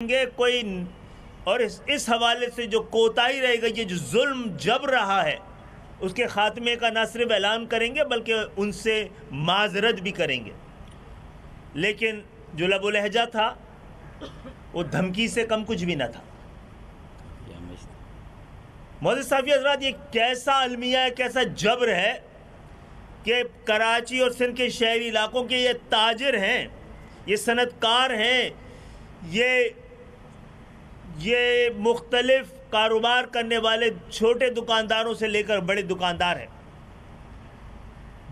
گے کوئی اور اس حوالے سے جو کوتاہی رہے گا، یہ جو ظلم جبر رہا ہے اس کے خاتمے کا نہ صرف اعلان کریں گے بلکہ ان سے معذرت بھی کریں گے۔ لیکن جو لب و لہجہ تھا وہ دھمکی سے کم کچھ بھی نہ تھا۔ معزز صحافی حضرات، یہ کیسا المیہ ہے، کیسا جبر ہے کہ کراچی اور سندھ کے شہری علاقوں کے یہ تاجر ہیں، یہ صنعت کار ہیں، یہ مختلف کاروبار کرنے والے چھوٹے دکانداروں سے لے کر بڑے دکاندار ہیں،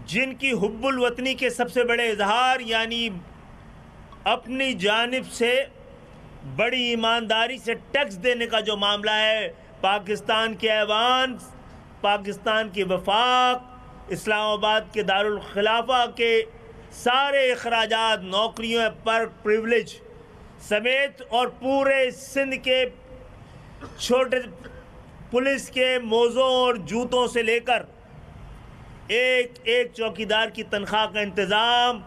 جن کی حب الوطنی کے سب سے بڑے اظہار یعنی اپنی جانب سے بڑی ایمانداری سے ٹیکس دینے کا جو معاملہ ہے، پاکستان کے ایوان، پاکستان کی وفاق، اسلام آباد کے دارالخلافہ کے سارے اخراجات، نوکریوں پر پریولیج سمیت اور پورے سندھ کے چھوٹے پولیس کے موزوں اور جوتوں سے لے کر ایک چوکیدار کی تنخواہ کا انتظام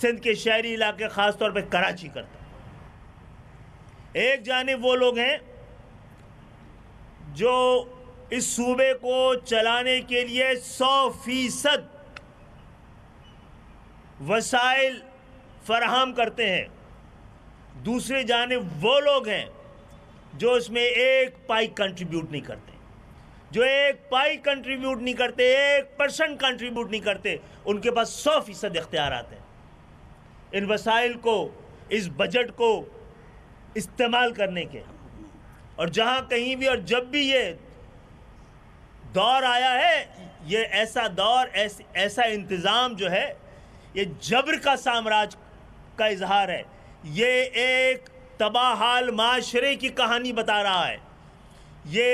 سندھ کے شہری علاقے خاص طور پہ کراچی کرتا ہے۔ ایک جانب وہ لوگ ہیں جو اس صوبے کو چلانے کے لیے 100% وسائل فراہم کرتے ہیں، دوسری جانب وہ لوگ ہیں جو اس میں ایک پائی کنٹریبیوٹ نہیں کرتے، جو ایک پائی کنٹریبیوٹ نہیں کرتے، 1% کنٹریبیوٹ نہیں کرتے، ان کے پاس 100% اختیارات ہیں ان وسائل کو، اس بجٹ کو استعمال کرنے کے۔ اور جہاں کہیں بھی اور جب بھی یہ دور آیا ہے، یہ ایسا دور، ایسا انتظام جو ہے، یہ جبر کا سامراج کا اظہار ہے، یہ ایک تباہ حال معاشرے کی کہانی بتا رہا ہے، یہ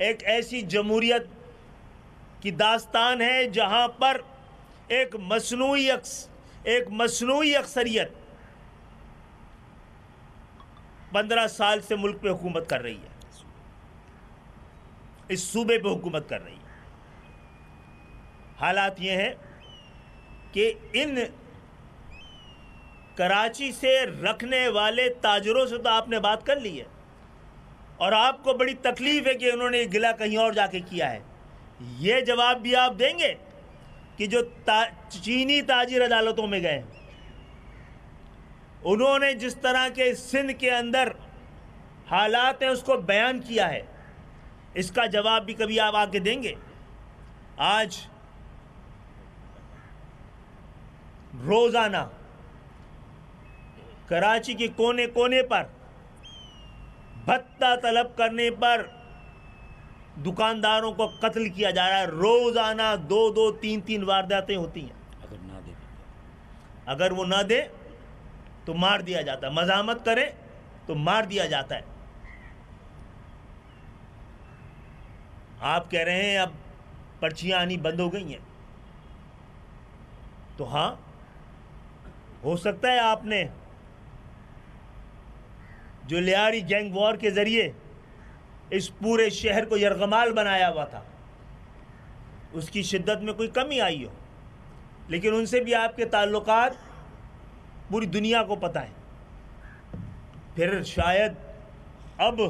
ایک ایسی جمہوریت کی داستان ہے جہاں پر ایک مصنوعی اکثریت 15 سال سے ملک پہ حکومت کر رہی ہے، اس صوبے پہ حکومت کر رہی ہے۔ حالات یہ ہیں کہ ان کراچی سے رکھنے والے تاجروں سے تو آپ نے بات کر لی ہے اور آپ کو بڑی تکلیف ہے کہ انہوں نے گلہ کہیں اور جا کے کیا ہے۔ یہ جواب بھی آپ دیں گے کہ جو چینی تاجر عدالتوں میں گئے انہوں نے جس طرح کے سندھ کے اندر حالات ہیں اس کو بیان کیا ہے، اس کا جواب بھی کبھی آپ آ کے دیں گے؟ آج روزانہ کراچی کے کونے کونے پر بھتہ طلب کرنے پر دکانداروں کو قتل کیا جا رہا ہے، روزانہ 2 3 وارداتیں ہوتی ہیں۔ اگر وہ نہ دے تو مار دیا جاتا ہے، مزاحمت کرے تو مار دیا جاتا ہے۔ آپ کہہ رہے ہیں اب پرچیاں آنی بند ہو گئی ہیں، تو ہاں ہو سکتا ہے آپ نے جو لیاری گینگ وار کے ذریعے اس پورے شہر کو یرغمال بنایا ہوا تھا اس کی شدت میں کوئی کمی آئی ہو، لیکن ان سے بھی آپ کے تعلقات پوری دنیا کو پتہ ہے۔ پھر شاید اب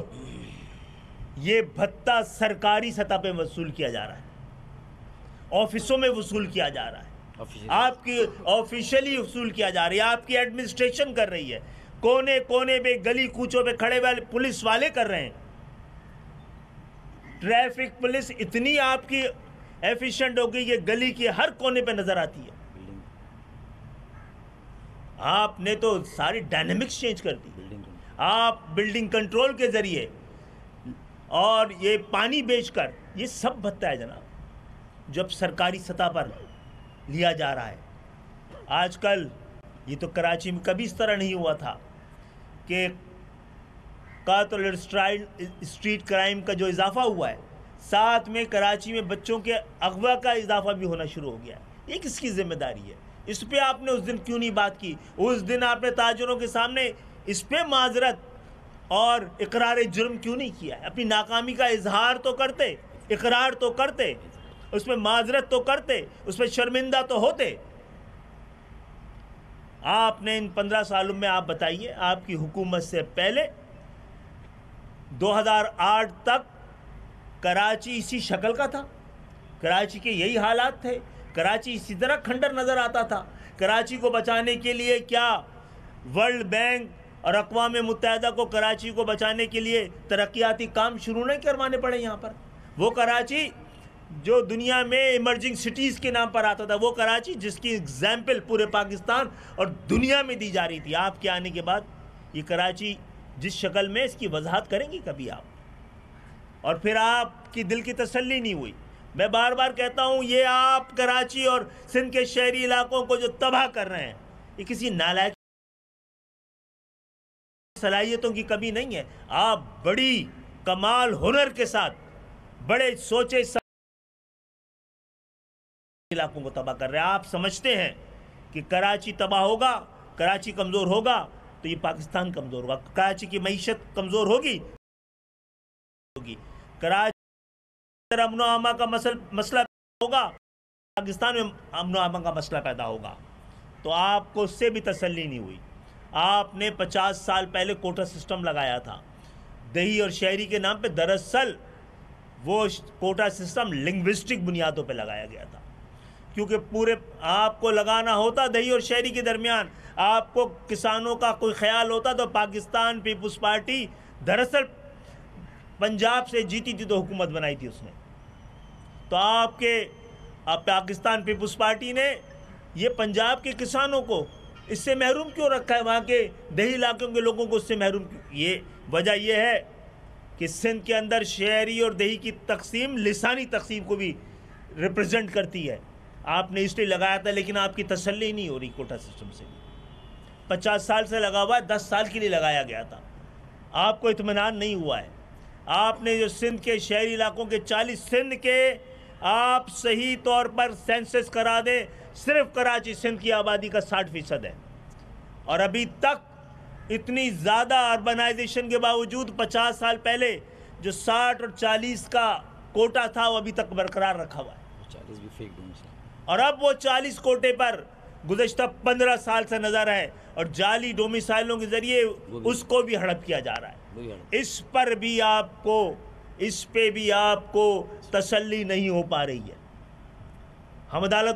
یہ بھتہ سرکاری سطح پہ وصول کیا جا رہا ہے، آفسوں میں وصول کیا جا رہا ہے، آپ کی آفیشلی وصول کیا جا رہی ہے، آپ کی ایڈمنسٹریشن کر رہی ہے، کونے کونے پہ گلی کوچوں پہ کھڑے والے پولیس والے کر رہے ہیں۔ ٹریفک پولیس اتنی آپ کی ایفیشنٹ ہو گئی کہ گلی کی ہر کونے پہ نظر آتی ہے۔ آپ نے تو ساری ڈائنامکس چینج کر دی، آپ بلڈنگ کنٹرول کے ذریعے اور یہ پانی بیچ کر، یہ سب بھتہ ہے جناب جب سرکاری سطح پر لیا جا رہا ہے۔ آج کل یہ تو کراچی میں کبھی اس طرح نہیں ہوا تھا کہ قتل اور اسٹریٹ کرائم کا جو اضافہ ہوا ہے، ساتھ میں کراچی میں بچوں کے اغوا کا اضافہ بھی ہونا شروع ہو گیا ہے۔ یہ کس کی ذمہ داری ہے؟ اس پہ آپ نے اس دن کیوں نہیں بات کی؟ اس دن آپ نے تاجروں کے سامنے اس پہ معذرت اور اقرار جرم کیوں نہیں کیا ہے؟ اپنی ناکامی کا اظہار تو کرتے، اقرار تو کرتے، اس پہ معذرت تو کرتے، اس پہ شرمندہ تو ہوتے۔ آپ نے ان 15 سالوں میں آپ بتائیے آپ کی حکومت سے پہلے 2008 تک کراچی اسی شکل کا تھا، کراچی کے یہی حالات تھے، کراچی اسی طرح کھنڈر نظر آتا تھا۔ کراچی کو بچانے کے لیے کیا ورلڈ بینک اور اقوام متحدہ کو کراچی کو بچانے کے لیے ترقیاتی کام شروع نہیں کروانے پڑے یہاں پر؟ وہ کراچی جو دنیا میں ایمرجنگ سٹیز کے نام پر آتا تھا، وہ کراچی جس کی اگزامپل پورے پاکستان اور دنیا میں دی جا رہی تھی، آپ کے آنے کے بعد یہ کراچی جس شکل میں، اس کی وضاحت کریں گی کبھی آپ؟ اور پھر آپ کی دل کی تسلی نہیں ہوئی۔ میں بار بار کہتا ہوں، یہ آپ کراچی اور سندھ کے شہری علاقوں کو جو تباہ کر رہے ہیں، یہ کسی نالائق صلاحیتوں کی کمی نہیں ہے، آپ بڑی کمال ہنر کے ساتھ بڑے سوچے علاقوں کو تباہ کر رہے ہیں۔ آپ سمجھتے ہیں کہ کراچی تباہ ہوگا، کراچی کمزور ہوگا تو یہ پاکستان کمزور ہوگا، کراچی کی معیشت کمزور ہوگی، کراچی امن و امان کا مسئلہ ہوگا، پاکستان میں امن و امان کا مسئلہ پیدا ہوگا۔ تو آپ کو اس سے بھی تسلی نہیں ہوئی۔ آپ نے 50 سال پہلے کوٹا سسٹم لگایا تھا دیہی اور شہری کے نام پہ، دراصل وہ کوٹا سسٹم لنگوسٹک بنیادوں پہ لگایا گیا تھا، کیونکہ پورے آپ کو لگانا ہوتا دیہی اور شہری کے درمیان، آپ کو کسانوں کا کوئی خیال ہوتا تو پاکستان پیپلز پارٹی دراصل پنجاب سے جیتی تھی تو حکومت بنائی تھی اس نے، تو آپ پاکستان پیپلز پارٹی نے یہ پنجاب کے کسانوں کو اس سے محروم کیوں رکھا ہے؟ وہاں کے دیہی علاقوں کے لوگوں کو اس سے محروم کیوں؟ یہ وجہ یہ ہے کہ سندھ کے اندر شہری اور دیہی کی تقسیم لسانی تقسیم کو بھی ریپرزنٹ کرتی ہے۔ آپ نے اس لیے لگایا تھا، لیکن آپ کی تسلی نہیں ہو رہی کوٹا سسٹم سے۔ 50 سال سے لگا ہوا ہے، 10 سال کے لیے لگایا گیا تھا، آپ کو اطمینان نہیں ہوا ہے۔ آپ نے جو سندھ کے شہری علاقوں کے 40 سندھ کے آپ صحیح طور پر سینسس کرا دیں، صرف کراچی سندھ کی آبادی کا 60% ہے، اور ابھی تک اتنی زیادہ اربنائزیشن کے باوجود 50 سال پہلے جو 60 اور 40 کا کوٹا تھا وہ ابھی تک برقرار رکھا ہوا ہے، 40 بھی فیک ڈومسائل، اور اب وہ 40 کوٹے پر گزشتہ 15 سال سے نظر ہے، اور جعلی ڈومیسائلوں کے ذریعے اس کو بھی ہڑپ کیا جا رہا ہے۔ اس پہ بھی آپ کو تسلی نہیں ہو پا رہی ہے۔ ہم عدالت